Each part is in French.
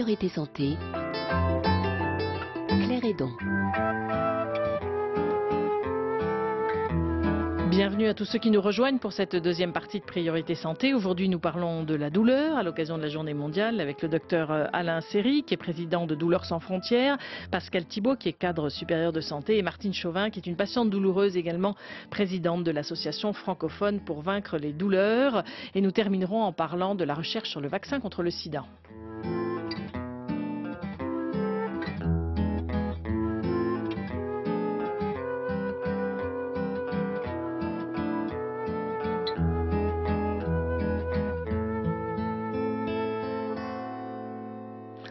Priorité Santé, Claire Hédon. Bienvenue à tous ceux qui nous rejoignent pour cette deuxième partie de Priorité Santé. Aujourd'hui, nous parlons de la douleur à l'occasion de la Journée mondiale avec le docteur Alain Serry, qui est président de Douleurs sans frontières, Pascal Thibault, qui est cadre supérieur de santé, et Martine Chauvin, qui est une patiente douloureuse également, présidente de l'association francophone pour vaincre les douleurs. Et nous terminerons en parlant de la recherche sur le vaccin contre le sida.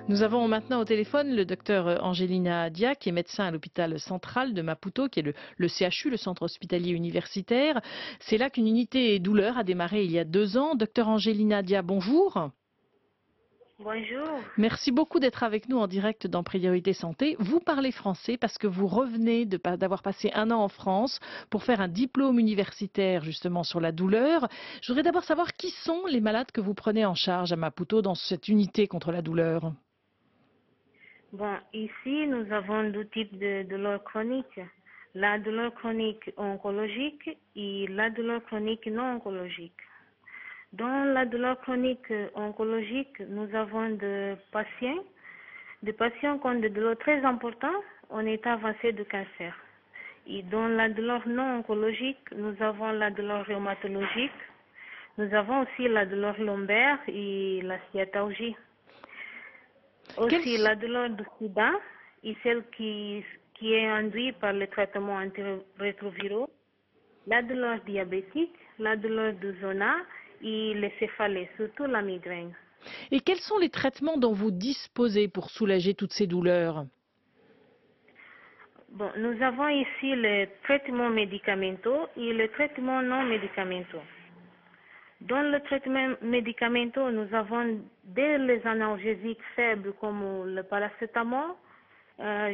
Nous avons maintenant au téléphone le docteur Angelina Dia, qui est médecin à l'hôpital central de Maputo, qui est le CHU, le centre hospitalier universitaire. C'est là qu'une unité douleur a démarré il y a 2 ans. Docteur Angelina Dia, bonjour. Bonjour. Merci beaucoup d'être avec nous en direct dans Priorité Santé. Vous parlez français parce que vous revenez d'avoir passé 1 an en France pour faire un diplôme universitaire justement sur la douleur. Je voudrais d'abord savoir qui sont les malades que vous prenez en charge à Maputo dans cette unité contre la douleur. Bon, ici, nous avons 2 types de douleurs chroniques. La douleur chronique oncologique et la douleur chronique non oncologique. Dans la douleur chronique oncologique, nous avons des patients qui ont des douleurs très importantes en état avancé de cancer. Et dans la douleur non oncologique, nous avons la douleur rhumatologique. Nous avons aussi la douleur lombaire et la sciatalgie. Aussi, la douleur du sida est celle qui est induite par les traitements antirétroviraux, la douleur diabétique, la douleur du zona et les céphalées, surtout la migraine. Et quels sont les traitements dont vous disposez pour soulager toutes ces douleurs? Bon, nous avons ici les traitements médicamenteux et les traitements non médicamenteux. Dans le traitement médicamenteux, nous avons dès les analgésiques faibles comme le paracétamol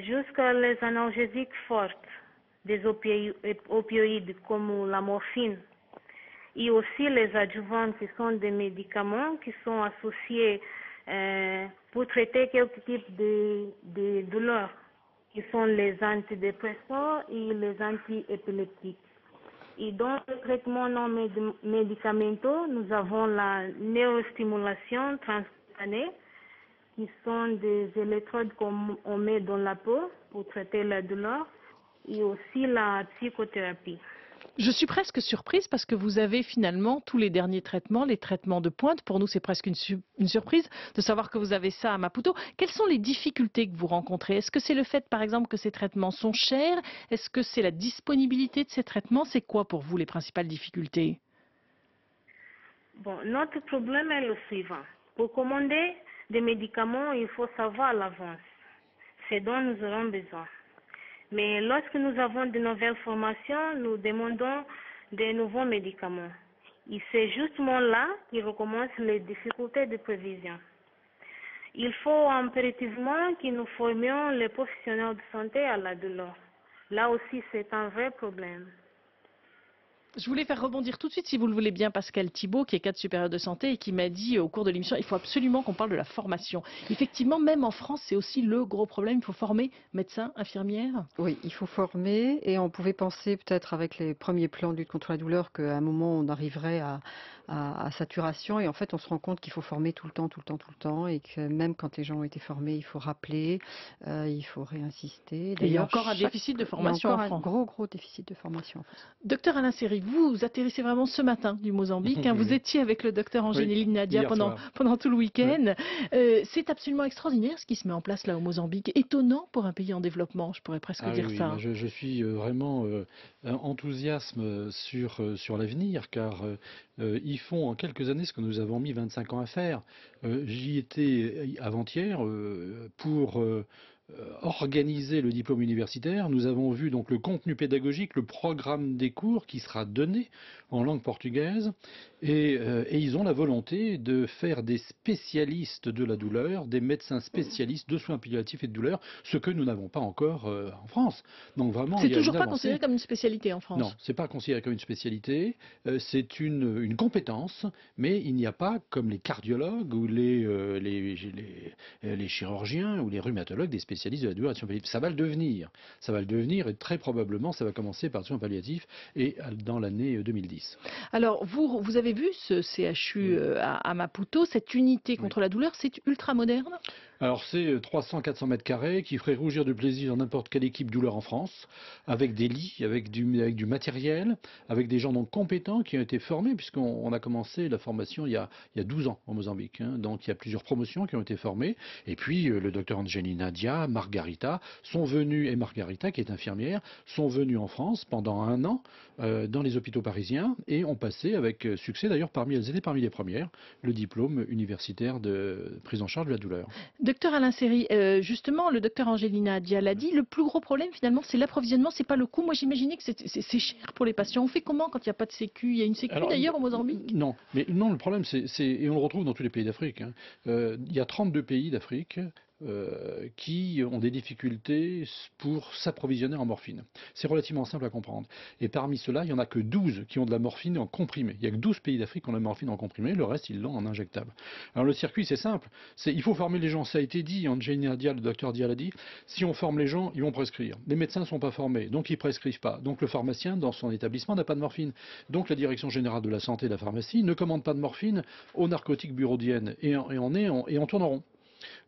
jusqu'à les analgésiques fortes, des opioïdes comme la morphine. Et aussi les adjuvants qui sont des médicaments qui sont associés pour traiter quelques types de douleurs, qui sont les antidépresseurs et les antiépileptiques. Et dans le traitement non médicamenteux, nous avons la neurostimulation transcutanée, qui sont des électrodes qu'on met dans la peau pour traiter la douleur, et aussi la psychothérapie. Je suis presque surprise parce que vous avez finalement tous les derniers traitements, les traitements de pointe. Pour nous, c'est presque une surprise de savoir que vous avez ça à Maputo. Quelles sont les difficultés que vous rencontrez? Est-ce que c'est le fait, par exemple, que ces traitements sont chers? Est-ce que c'est la disponibilité de ces traitements? C'est quoi pour vous les principales difficultés? Bon, notre problème est le suivant. Pour commander des médicaments, il faut savoir à l'avance ce dont nous aurons besoin. Mais lorsque nous avons de nouvelles formations, nous demandons de nouveaux médicaments. Et c'est justement là qu'il recommence les difficultés de prévision. Il faut impérativement que nous formions les professionnels de santé à la douleur. Là aussi, c'est un vrai problème. Je voulais faire rebondir tout de suite, si vous le voulez bien, Pascal Thibault, qui est cadre supérieur de santé et qui m'a dit au cours de l'émission, il faut absolument qu'on parle de la formation. Effectivement, même en France, c'est aussi le gros problème. Il faut former médecins, infirmières. Oui, il faut former et on pouvait penser peut-être avec les premiers plans de lutte contre la douleur qu'à un moment on arriverait à saturation et en fait on se rend compte qu'il faut former tout le temps et que même quand les gens ont été formés, il faut rappeler, il faut réinsister. Et il y a encore un déficit de formation en France. Il y a encore un gros déficit de formation en France. Docteur Alain Serry, vous atterrissez vraiment ce matin du Mozambique. Vous étiez avec le docteur Angelina Dia pendant tout le week-end. C'est absolument extraordinaire ce qui se met en place là au Mozambique. Étonnant pour un pays en développement, je pourrais presque dire ça. Je suis vraiment enthousiaste sur l'avenir, car ils font en quelques années ce que nous avons mis 25 ans à faire. J'y étais avant-hier pour organisé le diplôme universitaire. Nous avons vu donc le contenu pédagogique, le programme des cours qui sera donné en langue portugaise. Et ils ont la volonté de faire des spécialistes de la douleur, des médecins spécialistes de soins palliatifs et de douleur, ce que nous n'avons pas encore en France. Donc vraiment, C'est il y a toujours une pas avancée. considéré comme une spécialité en France. Non, c'est pas considéré comme une spécialité. C'est une compétence, mais il n'y a pas comme les cardiologues ou les chirurgiens ou les rhumatologues des spécialistes de la douleur et des soins palliatifs. Ça va le devenir. Ça va le devenir et très probablement ça va commencer par les soins palliatifs et dans l'année 2010. Alors, vous avez vu ce CHU à Maputo, cette unité contre la douleur, c'est ultra moderne? Alors c'est 300-400 mètres carrés qui ferait rougir de plaisir n'importe quelle équipe douleur en France, avec des lits, avec du matériel, avec des gens donc compétents qui ont été formés, puisqu'on a commencé la formation il y a 12 ans en Mozambique. Donc il y a plusieurs promotions qui ont été formées. Et puis le docteur Angelina Dia, Margarita, sont venus, et Margarita qui est infirmière, sont venus en France pendant 1 an dans les hôpitaux parisiens et ont passé avec succès, d'ailleurs elles étaient parmi les premières, le diplôme universitaire de prise en charge de la douleur. Docteur Alain Séry, justement, le docteur Angelina Dia l'a dit, le plus gros problème finalement c'est l'approvisionnement, c'est pas le coût. Moi j'imaginais que c'est cher pour les patients. On fait comment quand il n'y a pas de sécu? Il y a une sécu d'ailleurs au Mozambique? Non, le problème et on le retrouve dans tous les pays d'Afrique. Il y a 32 pays d'Afrique qui ont des difficultés pour s'approvisionner en morphine. C'est relativement simple à comprendre. Et parmi ceux-là, il n'y en a que 12 qui ont de la morphine en comprimé. Il n'y a que 12 pays d'Afrique qui ont de la morphine en comprimé, le reste, ils l'ont en injectable. Alors le circuit, c'est simple. Il faut former les gens, ça a été dit, Angelina Dia, le docteur Dia l'a dit, si on forme les gens, ils vont prescrire. Les médecins ne sont pas formés, donc ils ne prescrivent pas. Donc le pharmacien, dans son établissement, n'a pas de morphine. Donc la Direction générale de la santé et de la pharmacie ne commande pas de morphine aux narcotiques bureaudiennes et on tourne en rond.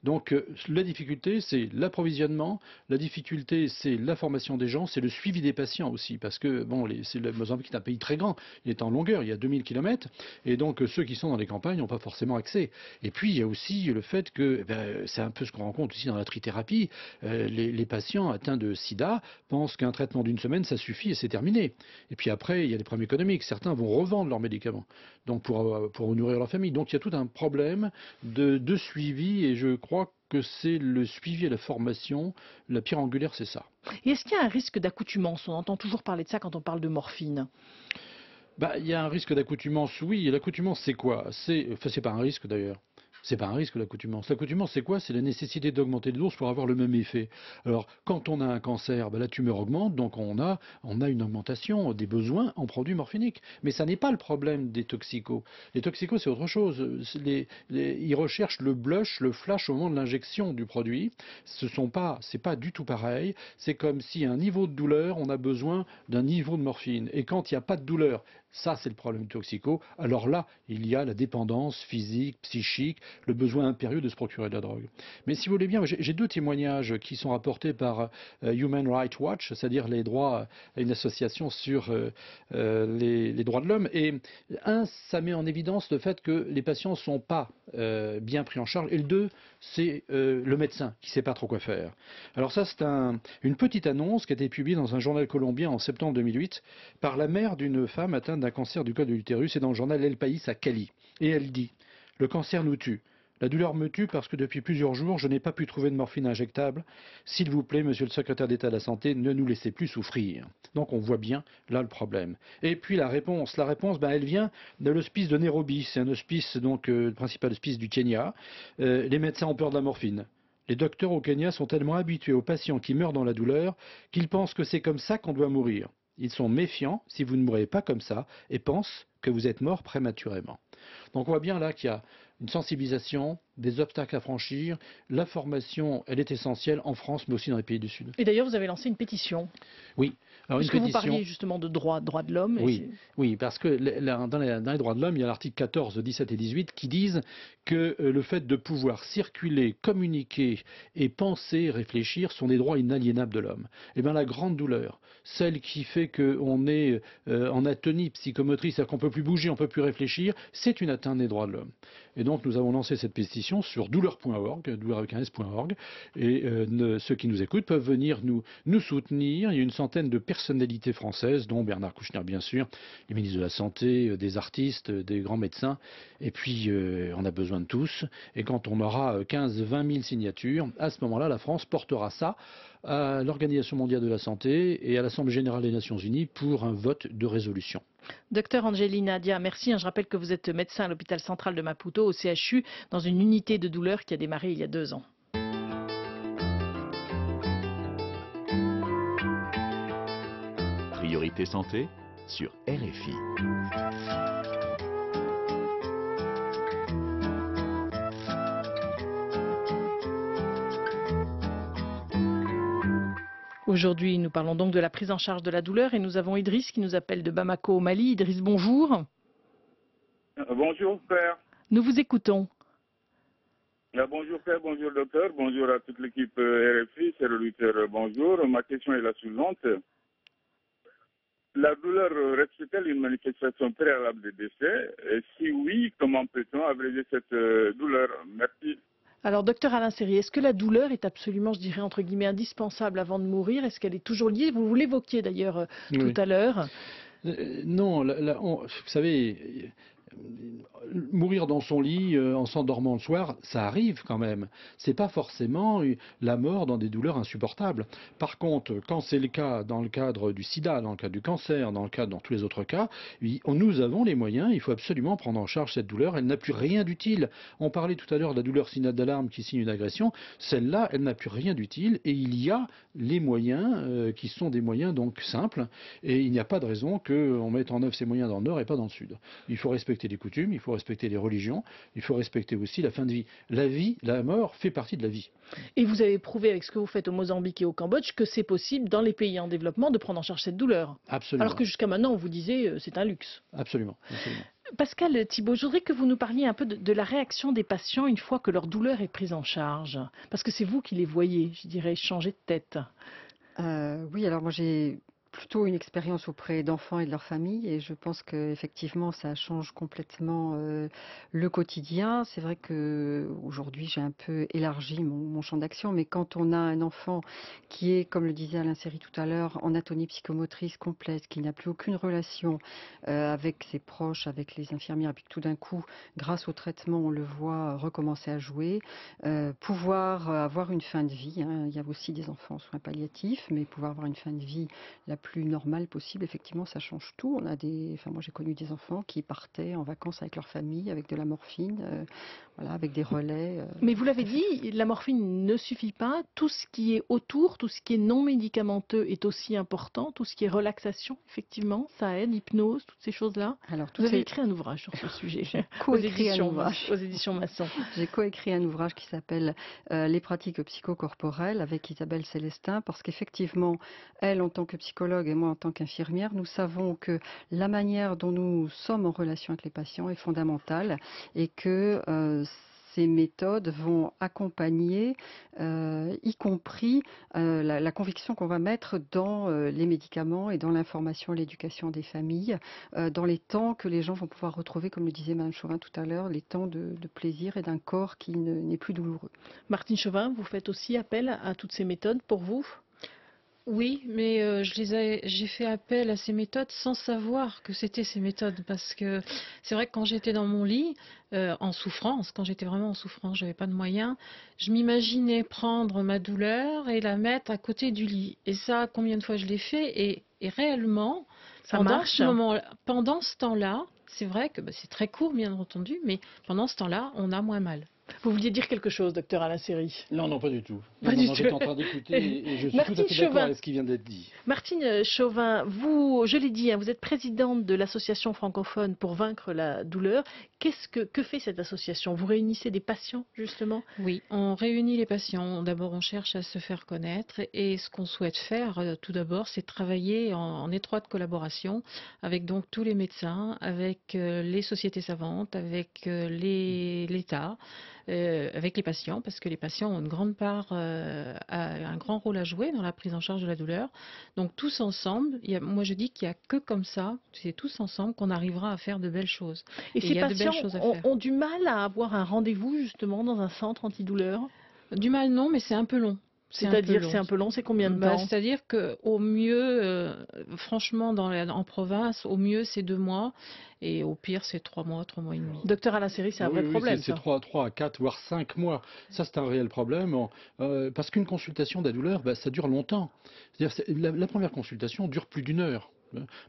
Donc la difficulté, c'est l'approvisionnement, la difficulté, c'est la formation des gens, c'est le suivi des patients aussi, parce que le Mozambique est un pays très grand, il est en longueur, il y a 2000 km, et donc ceux qui sont dans les campagnes n'ont pas forcément accès. Et puis il y a aussi le fait que, c'est un peu ce qu'on rencontre aussi dans la trithérapie, les patients atteints de sida pensent qu'un traitement d'1 semaine, ça suffit et c'est terminé. Et puis après, il y a les problèmes économiques, certains vont revendre leurs médicaments donc pour nourrir leur famille. Donc il y a tout un problème de suivi, et je crois que c'est le suivi et la formation, la pierre angulaire, c'est ça. Et est-ce qu'il y a un risque d'accoutumance? On entend toujours parler de ça quand on parle de morphine. Il y a un risque d'accoutumance, oui. Et l'accoutumance, c'est quoi? C'est pas un risque d'ailleurs. C'est pas un risque, l'accoutumance. L'accoutumance, c'est quoi? C'est la nécessité d'augmenter de dose pour avoir le même effet. Alors, quand on a un cancer, la tumeur augmente, donc on a une augmentation des besoins en produits morphiniques. Mais ça n'est pas le problème des toxicos. Les toxicos, c'est autre chose. Ils recherchent le blush, le flash au moment de l'injection du produit. C'est pas du tout pareil. C'est comme si à un niveau de douleur, on a besoin d'un niveau de morphine. Et quand il n'y a pas de douleur, ça, c'est le problème du toxico. Alors là, il y a la dépendance physique, psychique, le besoin impérieux de se procurer de la drogue. Mais si vous voulez bien, j'ai 2 témoignages qui sont rapportés par Human Rights Watch, c'est-à-dire une association sur les droits de l'homme. Et ça met en évidence le fait que les patients ne sont pas bien pris en charge. Et le 2, c'est le médecin qui ne sait pas trop quoi faire. Alors ça, c'est une petite annonce qui a été publiée dans un journal colombien en septembre 2008 par la mère d'une femme atteinte d'un cancer du col de l'utérus, et dans le journal El País à Cali. Et elle dit: le cancer nous tue. La douleur me tue parce que depuis plusieurs jours, je n'ai pas pu trouver de morphine injectable. S'il vous plaît, monsieur le secrétaire d'État de la Santé, ne nous laissez plus souffrir. Donc on voit bien là le problème. Et puis la réponse, elle vient de l'hospice de Nairobi. C'est un hospice, donc le principal hospice du Kenya. Les médecins ont peur de la morphine. Les docteurs au Kenya sont tellement habitués aux patients qui meurent dans la douleur qu'ils pensent que c'est comme ça qu'on doit mourir. Ils sont méfiants si vous ne mourrez pas comme ça et pensent que vous êtes mort prématurément. Donc on voit bien là qu'il y a une sensibilisation, des obstacles à franchir. La formation, elle est essentielle en France, mais aussi dans les pays du Sud. Et d'ailleurs, vous avez lancé une pétition. Oui. Alors, parce que vous parliez justement de droits de l'homme. Oui, parce que dans les droits de l'homme, il y a l'article 14, 17 et 18 qui disent que le fait de pouvoir circuler, communiquer et penser, réfléchir sont des droits inaliénables de l'homme. La grande douleur, celle qui fait qu'on est en atonie psychomotrice, c'est-à-dire qu'on ne peut plus bouger, on ne peut plus réfléchir, c'est une atteinte des droits de l'homme. Et donc nous avons lancé cette pétition sur douleur.org, douleur.org, et ceux qui nous écoutent peuvent venir nous soutenir. Il y a une centaine de personnalités françaises, dont Bernard Kouchner bien sûr, les ministres de la Santé, des artistes, des grands médecins, et puis on a besoin de tous. Et quand on aura 15-20 000 signatures, à ce moment-là, la France portera ça à l'Organisation mondiale de la santé et à l'Assemblée générale des Nations unies pour un vote de résolution. Docteur Angelina Dia, merci. Je rappelle que vous êtes médecin à l'hôpital central de Maputo, au CHU, dans une unité de douleur qui a démarré il y a 2 ans. Priorité santé sur RFI. Aujourd'hui, nous parlons donc de la prise en charge de la douleur et nous avons Idriss qui nous appelle de Bamako au Mali. Idriss, bonjour. Bonjour père. Nous vous écoutons. Bonjour père, bonjour docteur, bonjour à toute l'équipe RFI, c'est le Luther, bonjour. Ma question est la suivante. La douleur reste-t-elle une manifestation préalable de décès? Et si oui, comment peut-on abréger cette douleur? Merci. Alors, docteur Alain Séry, est-ce que la douleur est absolument, je dirais, entre guillemets, indispensable avant de mourir? Est-ce qu'elle est toujours liée? Vous l'évoquiez d'ailleurs tout à l'heure. Non, vous savez, mourir dans son lit en s'endormant le soir, ça arrive quand même. C'est pas forcément la mort dans des douleurs insupportables. Par contre, quand c'est le cas dans le cadre du sida, dans le cadre du cancer, dans tous les autres cas, nous avons les moyens, il faut absolument prendre en charge cette douleur. Elle n'a plus rien d'utile. On parlait tout à l'heure de la douleur signale d'alarme qui signe une agression. Celle-là, elle n'a plus rien d'utile et il y a les moyens qui sont des moyens donc simples et il n'y a pas de raison qu'on mette en œuvre ces moyens dans le nord et pas dans le sud. Il faut respecter les coutumes, il faut respecter les religions, il faut respecter aussi la fin de vie. La vie, la mort fait partie de la vie. Et vous avez prouvé avec ce que vous faites au Mozambique et au Cambodge que c'est possible dans les pays en développement de prendre en charge cette douleur. Absolument. Alors que jusqu'à maintenant, on vous disait c'est un luxe. Absolument. Absolument. Pascal Thibault, je voudrais que vous nous parliez un peu de la réaction des patients une fois que leur douleur est prise en charge. Parce que c'est vous qui les voyez, je dirais, changer de tête. Oui, alors moi j'ai plutôt une expérience auprès d'enfants et de leur famille et je pense qu'effectivement ça change complètement le quotidien. C'est vrai qu'aujourd'hui j'ai un peu élargi mon champ d'action, mais quand on a un enfant qui est, comme le disait Alain Séry tout à l'heure, en atonie psychomotrice complète, qui n'a plus aucune relation avec ses proches, avec les infirmières, et puis que tout d'un coup, grâce au traitement, on le voit recommencer à jouer, pouvoir avoir une fin de vie, hein. Il y a aussi des enfants en soins palliatifs, mais pouvoir avoir une fin de vie la plus normale possible, effectivement, ça change tout. Moi j'ai connu des enfants qui partaient en vacances avec leur famille, avec de la morphine, voilà, avec des relais. Mais vous l'avez dit, la morphine ne suffit pas. Tout ce qui est autour, tout ce qui est non médicamenteux est aussi important. Tout ce qui est relaxation, effectivement, ça aide, hypnose, toutes ces choses-là. Alors, vous avez écrit un ouvrage sur ce sujet aux éditions Masson. J'ai coécrit un ouvrage qui s'appelle Les pratiques psychocorporelles avec Isabelle Célestin, parce qu'effectivement, elle, en tant que psychologue et moi en tant qu'infirmière, nous savons que la manière dont nous sommes en relation avec les patients est fondamentale et que ces méthodes vont accompagner, y compris la conviction qu'on va mettre dans les médicaments et dans l'information et l'éducation des familles, dans les temps que les gens vont pouvoir retrouver, comme le disait Mme Chauvin tout à l'heure, les temps de plaisir et d'un corps qui n'est plus douloureux. Martine Chauvin, vous faites aussi appel à toutes ces méthodes pour vous ? Oui, mais j'ai fait appel à ces méthodes sans savoir que c'était ces méthodes, parce que c'est vrai que quand j'étais dans mon lit, en souffrance, quand j'étais vraiment en souffrance, j'avais pas de moyens, je m'imaginais prendre ma douleur et la mettre à côté du lit. Et ça, combien de fois je l'ai fait, et réellement, ça marche. Pendant ce temps-là, c'est vrai que c'est très court, bien entendu, mais pendant ce temps-là, on a moins mal. Vous vouliez dire quelque chose, docteur Alain Séry? Non, pas du tout. J'étais en train d'écouter et je suis tout à fait d'accord avec ce qui vient d'être dit. Martine Chauvin, vous, je l'ai dit, vous êtes présidente de l'association francophone pour vaincre la douleur. Que fait cette association? Vous réunissez des patients, justement? Oui, on réunit les patients. D'abord, on cherche à se faire connaître et ce qu'on souhaite faire, tout d'abord, c'est travailler en étroite collaboration avec donc tous les médecins, avec les sociétés savantes, avec l'État, avec les patients, parce que les patients ont une grande part, un grand rôle à jouer dans la prise en charge de la douleur. Donc tous ensemble, moi je dis qu'il n'y a que comme ça, c'est tous ensemble qu'on arrivera à faire de belles choses. Et il ces y a de belles patients choses à faire. ont du mal à avoir un rendez-vous justement dans un centre antidouleur? Du mal non, mais c'est un peu long. C'est-à-dire, c'est un peu long, c'est combien de temps? C'est-à-dire qu'au mieux, franchement, en province, au mieux c'est 2 mois, et au pire c'est 3 mois, 3 mois et demi. Docteur Alain Séry, c'est un vrai problème. C'est 3 à 4, voire 5 mois. Ça, c'est un réel problème. Parce qu'une consultation de la douleur, ça dure longtemps. C'est-à-dire, la première consultation dure plus d'1 heure.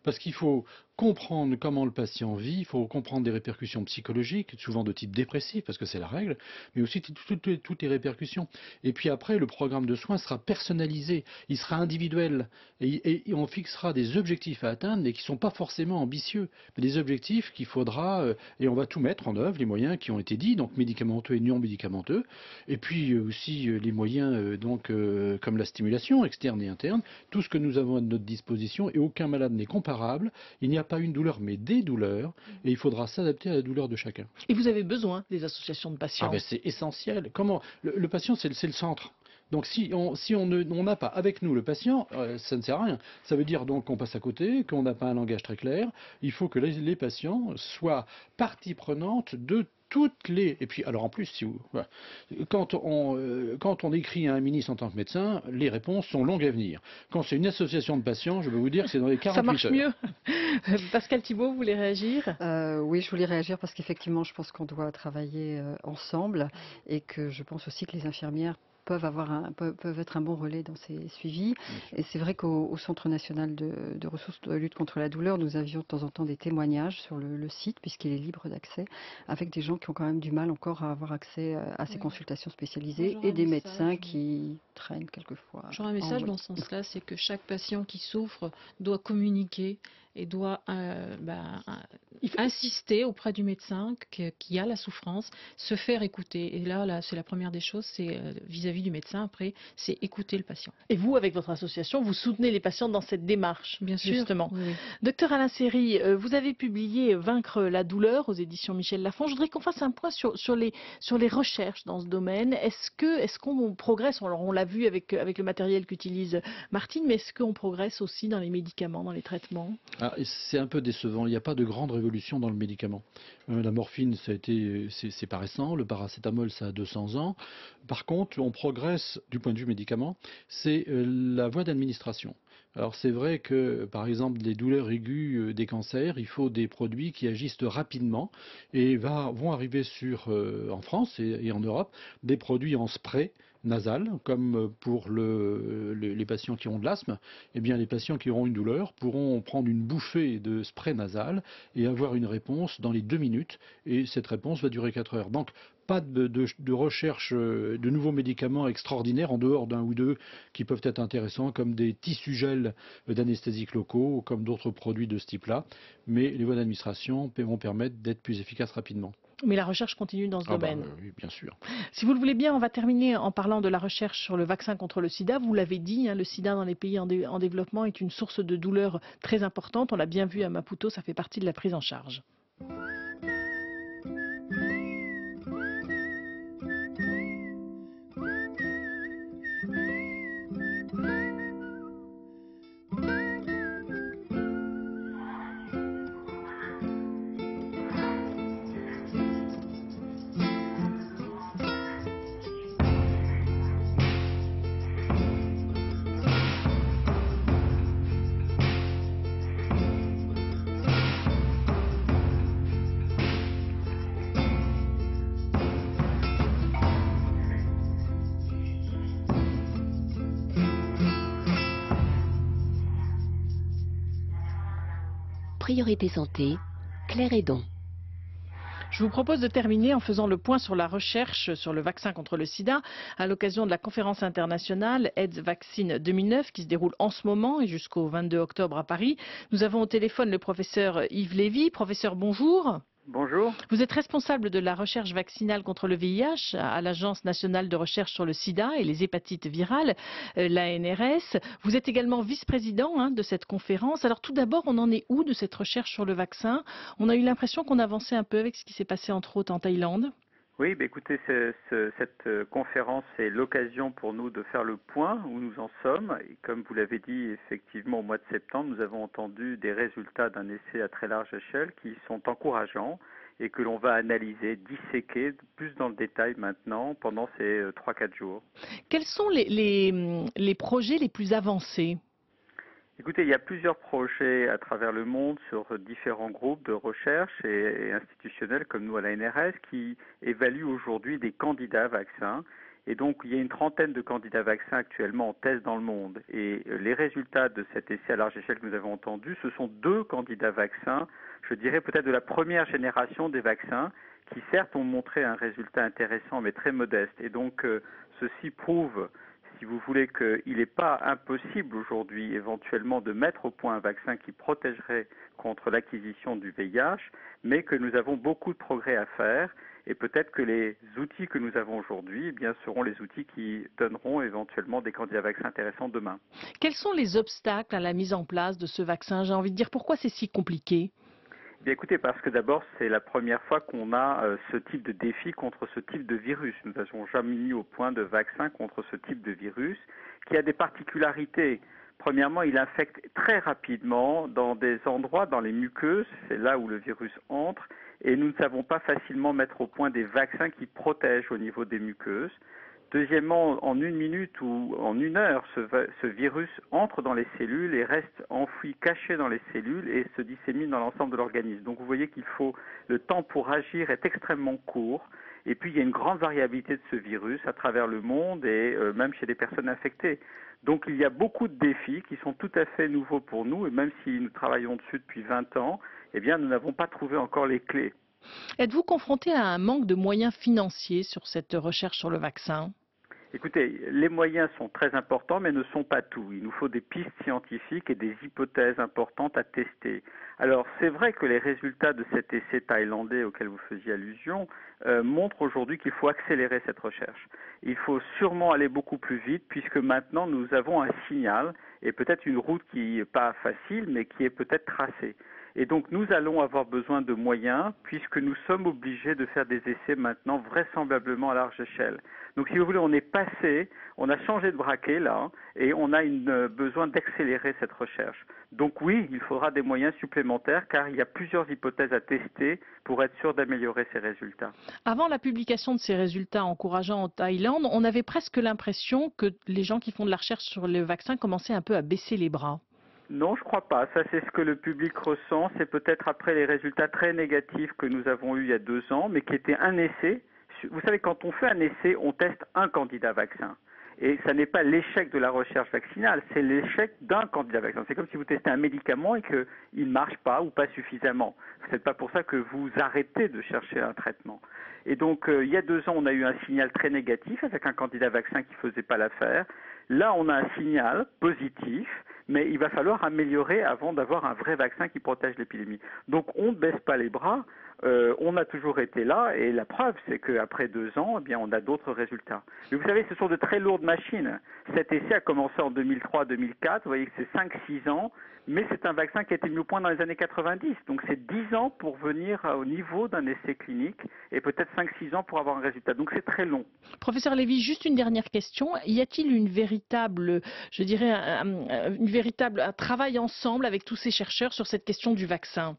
Parce qu'il faut comprendre comment le patient vit, il faut comprendre des répercussions psychologiques, souvent de type dépressif, parce que c'est la règle, mais aussi toutes les répercussions. Et puis après, le programme de soins sera personnalisé, il sera individuel, et on fixera des objectifs à atteindre, mais qui ne sont pas forcément ambitieux, mais des objectifs qu'il faudra, et on va tout mettre en œuvre, les moyens qui ont été dits, donc médicamenteux et non médicamenteux, et puis aussi les moyens comme la stimulation externe et interne, tout ce que nous avons à notre disposition, et aucun malade n'est comparable, il n'y a pas une douleur mais des douleurs, et il faudra s'adapter à la douleur de chacun. Et vous avez besoin des associations de patients? C'est essentiel. Comment le patient, c'est le centre. Donc si on n'a pas avec nous le patient, ça ne sert à rien. Ça veut dire donc qu'on passe à côté, qu'on n'a pas un langage très clair. Il faut que les patients soient partie prenante de toutes les... Et puis, alors en plus, quand on écrit à un ministre en tant que médecin, les réponses sont longues à venir. Quand c'est une association de patients, je peux vous dire que c'est dans les 48 heures. Ça marche mieux. Pascal Thibault, vous voulez réagir? Oui, je voulais réagir parce qu'effectivement, je pense qu'on doit travailler ensemble et que je pense aussi que les infirmières peuvent être un bon relais dans ces suivis. Et c'est vrai qu'au Centre national de ressources de lutte contre la douleur, nous avions de temps en temps des témoignages sur le site, puisqu'il est libre d'accès, avec des gens qui ont quand même du mal encore à avoir accès à ces consultations spécialisées et des médecins qui traînent quelquefois. J'aurais un message dans ce sens-là, c'est que chaque patient qui souffre doit communiquer et doit insister auprès du médecin qui a la souffrance, se faire écouter. Et là c'est la première des choses, c'est vis-à-vis du médecin, après, c'est écouter le patient. Et vous, avec votre association, vous soutenez les patients dans cette démarche, bien sûr, justement. Oui. Docteur Alain Séry, vous avez publié Vaincre la douleur aux éditions Michel Lafon. Je voudrais qu'on fasse un point sur les recherches dans ce domaine. Est-ce qu'on progresse? Alors, on l'a vu avec le matériel qu'utilise Martine, mais est-ce qu'on progresse aussi dans les médicaments, dans les traitements? C'est un peu décevant. Il n'y a pas de grande révolution dans le médicament. La morphine, c'est pas récent. Le paracétamol, ça a 200 ans. Par contre, on progresse du point de vue médicament. C'est la voie d'administration. Alors c'est vrai que, par exemple, les douleurs aiguës des cancers, il faut des produits qui agissent rapidement et vont arriver en France et en Europe, des produits en spray nasal, comme pour les patients qui ont de l'asthme. Eh bien, les patients qui auront une douleur pourront prendre une bouffée de spray nasal et avoir une réponse dans les 2 minutes. Et cette réponse va durer 4 heures. Donc, pas de recherche de nouveaux médicaments extraordinaires en dehors d'un ou deux qui peuvent être intéressants, comme des tissus gels d'anesthésiques locaux ou comme d'autres produits de ce type-là. Mais les voies d'administration vont permettre d'être plus efficaces rapidement. Mais la recherche continue dans ce domaine. Oui, bien sûr. Si vous le voulez bien, on va terminer en parlant de la recherche sur le vaccin contre le sida. Vous l'avez dit, le sida dans les pays en développement est une source de douleur très importante. On l'a bien vu à Maputo, ça fait partie de la prise en charge. Priorité santé, Claire Hédon. Je vous propose de terminer en faisant le point sur la recherche sur le vaccin contre le sida à l'occasion de la conférence internationale AIDS Vaccine 2009 qui se déroule en ce moment et jusqu'au 22 octobre à Paris. Nous avons au téléphone le professeur Yves Lévy. Professeur, bonjour. Bonjour. Vous êtes responsable de la recherche vaccinale contre le VIH à l'Agence nationale de recherche sur le sida et les hépatites virales, l'ANRS. Vous êtes également vice-président de cette conférence. Alors tout d'abord, on en est où de cette recherche sur le vaccin? On a eu l'impression qu'on avançait un peu avec ce qui s'est passé entre autres en Thaïlande. Oui, écoutez, cette conférence est l'occasion pour nous de faire le point où nous en sommes. Et comme vous l'avez dit, effectivement, au mois de septembre, nous avons entendu des résultats d'un essai à très large échelle qui sont encourageants et que l'on va analyser, disséquer plus dans le détail maintenant pendant ces 3-4 jours. Quels sont les projets les plus avancés? Écoutez, il y a plusieurs projets à travers le monde sur différents groupes de recherche et institutionnels comme nous à la NRS qui évaluent aujourd'hui des candidats vaccins. Et donc, il y a une trentaine de candidats vaccins actuellement en test dans le monde. Et les résultats de cet essai à large échelle que nous avons entendu, ce sont 2 candidats vaccins, je dirais peut-être de la première génération des vaccins, qui certes ont montré un résultat intéressant mais très modeste. Et donc, ceci prouve, si vous voulez, qu'il n'est pas impossible aujourd'hui éventuellement de mettre au point un vaccin qui protégerait contre l'acquisition du VIH, mais que nous avons beaucoup de progrès à faire et peut-être que les outils que nous avons aujourd'hui seront les outils qui donneront éventuellement des candidats vaccins intéressants demain. Quels sont les obstacles à la mise en place de ce vaccin? J'ai envie de dire, pourquoi c'est si compliqué? Bien, écoutez, parce que d'abord, c'est la première fois qu'on a ce type de défi contre ce type de virus. Nous n'avons jamais mis au point de vaccin contre ce type de virus qui a des particularités. Premièrement, il infecte très rapidement dans des endroits, dans les muqueuses, c'est là où le virus entre, et nous ne savons pas facilement mettre au point des vaccins qui protègent au niveau des muqueuses. Deuxièmement, en 1 minute ou en 1 heure, ce virus entre dans les cellules et reste enfoui, caché dans les cellules et se dissémine dans l'ensemble de l'organisme. Donc vous voyez qu'il faut, le temps pour agir est extrêmement court. Et puis il y a une grande variabilité de ce virus à travers le monde et même chez les personnes infectées. Donc il y a beaucoup de défis qui sont tout à fait nouveaux pour nous et même si nous travaillons dessus depuis 20 ans, eh bien nous n'avons pas trouvé encore les clés. Êtes-vous confronté à un manque de moyens financiers sur cette recherche sur le vaccin? Écoutez, les moyens sont très importants, mais ne sont pas tout. Il nous faut des pistes scientifiques et des hypothèses importantes à tester. Alors, c'est vrai que les résultats de cet essai thaïlandais auquel vous faisiez allusion montrent aujourd'hui qu'il faut accélérer cette recherche. Il faut sûrement aller beaucoup plus vite, puisque maintenant nous avons un signal et peut-être une route qui n'est pas facile, mais qui est peut-être tracée. Et donc nous allons avoir besoin de moyens puisque nous sommes obligés de faire des essais maintenant vraisemblablement à large échelle. Donc si vous voulez, on a changé de braquet là et on a besoin d'accélérer cette recherche. Donc oui, il faudra des moyens supplémentaires car il y a plusieurs hypothèses à tester pour être sûr d'améliorer ces résultats. Avant la publication de ces résultats encourageants en Thaïlande, on avait presque l'impression que les gens qui font de la recherche sur le vaccin commençaient un peu à baisser les bras. Non, je crois pas. Ça, c'est ce que le public ressent. C'est peut-être après les résultats très négatifs que nous avons eus il y a 2 ans, mais qui étaient un essai. Vous savez, quand on fait un essai, on teste un candidat vaccin. Et ça n'est pas l'échec de la recherche vaccinale, c'est l'échec d'un candidat vaccin. C'est comme si vous testez un médicament et qu'il ne marche pas ou pas suffisamment. Ce n'est pas pour ça que vous arrêtez de chercher un traitement. Et donc, il y a 2 ans, on a eu un signal très négatif avec un candidat vaccin qui ne faisait pas l'affaire. Là, on a un signal positif, mais il va falloir améliorer avant d'avoir un vrai vaccin qui protège l'épidémie. Donc, on ne baisse pas les bras. On a toujours été là et la preuve c'est qu'après 2 ans, eh bien, on a d'autres résultats. Mais vous savez, ce sont de très lourdes machines. Cet essai a commencé en 2003-2004, vous voyez que c'est 5-6 ans, mais c'est un vaccin qui a été mis au point dans les années 90. Donc c'est 10 ans pour venir au niveau d'un essai clinique et peut-être 5-6 ans pour avoir un résultat. Donc c'est très long. Professeur Lévy, juste une dernière question. Y a-t-il une véritable, je dirais, un travail ensemble avec tous ces chercheurs sur cette question du vaccin ?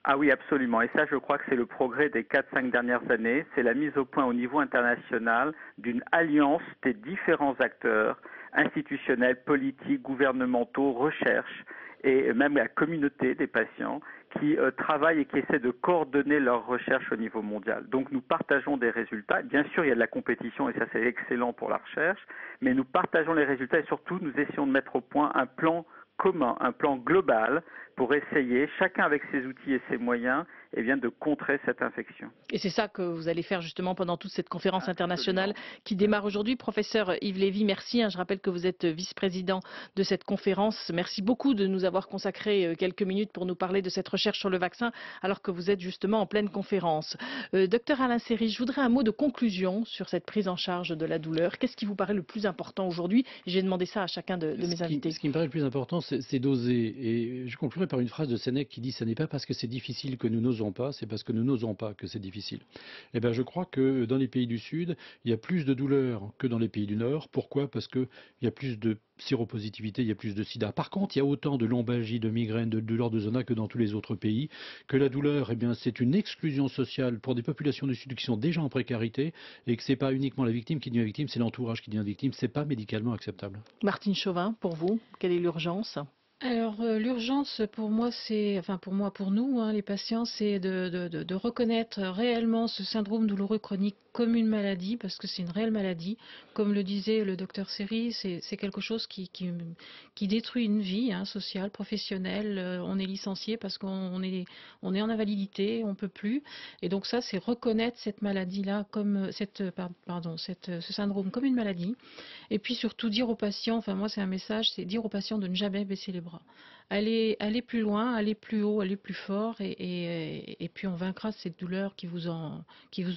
Ah oui, absolument. Et ça, je crois que c'est le progrès des 4-5 dernières années. C'est la mise au point au niveau international d'une alliance des différents acteurs institutionnels, politiques, gouvernementaux, recherche et même la communauté des patients qui travaillent et qui essaient de coordonner leurs recherches au niveau mondial. Donc nous partageons des résultats. Bien sûr, il y a de la compétition et ça c'est excellent pour la recherche, mais nous partageons les résultats et surtout nous essayons de mettre au point un plan commun, un plan global pour essayer, chacun avec ses outils et ses moyens, eh bien, de contrer cette infection. Et c'est ça que vous allez faire justement pendant toute cette conférence Absolument. Internationale qui démarre aujourd'hui. Professeur Yves Lévy, merci. Je rappelle que vous êtes vice-président de cette conférence. Merci beaucoup de nous avoir consacré quelques minutes pour nous parler de cette recherche sur le vaccin alors que vous êtes justement en pleine conférence. Docteur Alain Serry, je voudrais un mot de conclusion sur cette prise en charge de la douleur. Qu'est-ce qui vous paraît le plus important aujourd'hui? J'ai demandé ça à chacun de mes invités. Ce qui me paraît le plus important, c'est d'oser. Et je conclurai par une phrase de Sénèque qui dit « Ce n'est pas parce que c'est difficile que nous n'osons n'osons pas, c'est parce que nous n'osons pas que c'est difficile. Eh bien, je crois que dans les pays du Sud, il y a plus de douleurs que dans les pays du Nord. Pourquoi? Parce qu'il y a plus de séropositivité, il y a plus de sida. Par contre, il y a autant de lombalgie, de migraine, de douleurs de zona que dans tous les autres pays. Que la douleur, eh bien, c'est une exclusion sociale pour des populations du Sud qui sont déjà en précarité et que c'est pas uniquement la victime qui devient victime, c'est l'entourage qui devient victime. C'est pas médicalement acceptable. Martine Chauvin, pour vous, quelle est l'urgence? Alors, l'urgence pour moi, pour nous, hein, les patients, c'est de reconnaître réellement ce syndrome douloureux chronique comme une maladie, parce que c'est une réelle maladie. Comme le disait le docteur Seri, c'est quelque chose qui détruit une vie, hein, sociale, professionnelle. On est licencié parce qu'on est en invalidité, on peut plus. Et donc ça, c'est reconnaître cette maladie-là comme ce syndrome comme une maladie. Et puis surtout dire aux patients, enfin moi c'est un message, c'est dire aux patients de ne jamais baisser les bras. Aller plus loin, aller plus haut, aller plus fort, et puis on vaincra cette douleur qui vous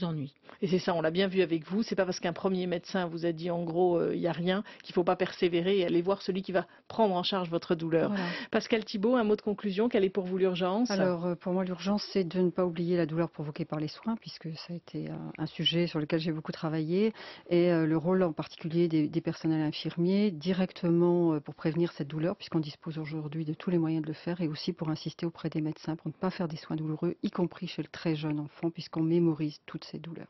ennuie. Et c'est ça, on l'a bien vu avec vous. C'est pas parce qu'un premier médecin vous a dit en gros il n'y a rien qu'il ne faut pas persévérer et aller voir celui qui va prendre en charge votre douleur. Voilà. Pascal Thibault, un mot de conclusion. Quelle est pour vous l'urgence? Alors pour moi l'urgence c'est de ne pas oublier la douleur provoquée par les soins, puisque ça a été un sujet sur lequel j'ai beaucoup travaillé, et le rôle en particulier des personnels infirmiers directement pour prévenir cette douleur, puisqu'on dispose aujourd'hui de tous les moyens de le faire, et aussi pour insister auprès des médecins pour ne pas faire des soins douloureux, y compris chez le très jeune enfant, puisqu'on mémorise toutes ces douleurs.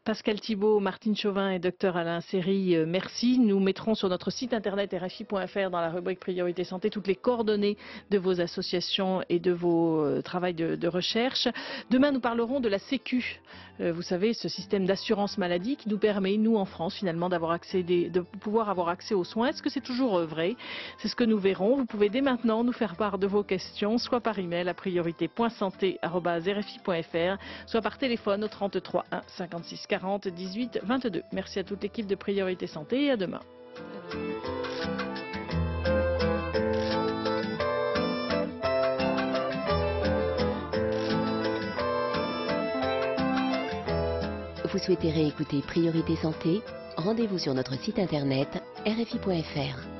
Pascal Thibault, Martine Chauvin et Dr Alain Seri, merci. Nous mettrons sur notre site internet rfi.fr dans la rubrique Priorité Santé toutes les coordonnées de vos associations et de vos travaux de recherche. Demain, nous parlerons de la Sécu. Vous savez, ce système d'assurance maladie qui nous permet, nous en France, finalement, de pouvoir avoir accès aux soins. Est-ce que c'est toujours vrai? C'est ce que nous verrons. Vous pouvez dès maintenant nous faire part de vos questions, soit par email à priorité.santé@rfi.fr, soit par téléphone au 33 1 56 40 18 22. Merci à toute l'équipe de Priorité Santé et à demain. Vous souhaitez réécouter Priorité Santé? Rendez-vous sur notre site internet rfi.fr.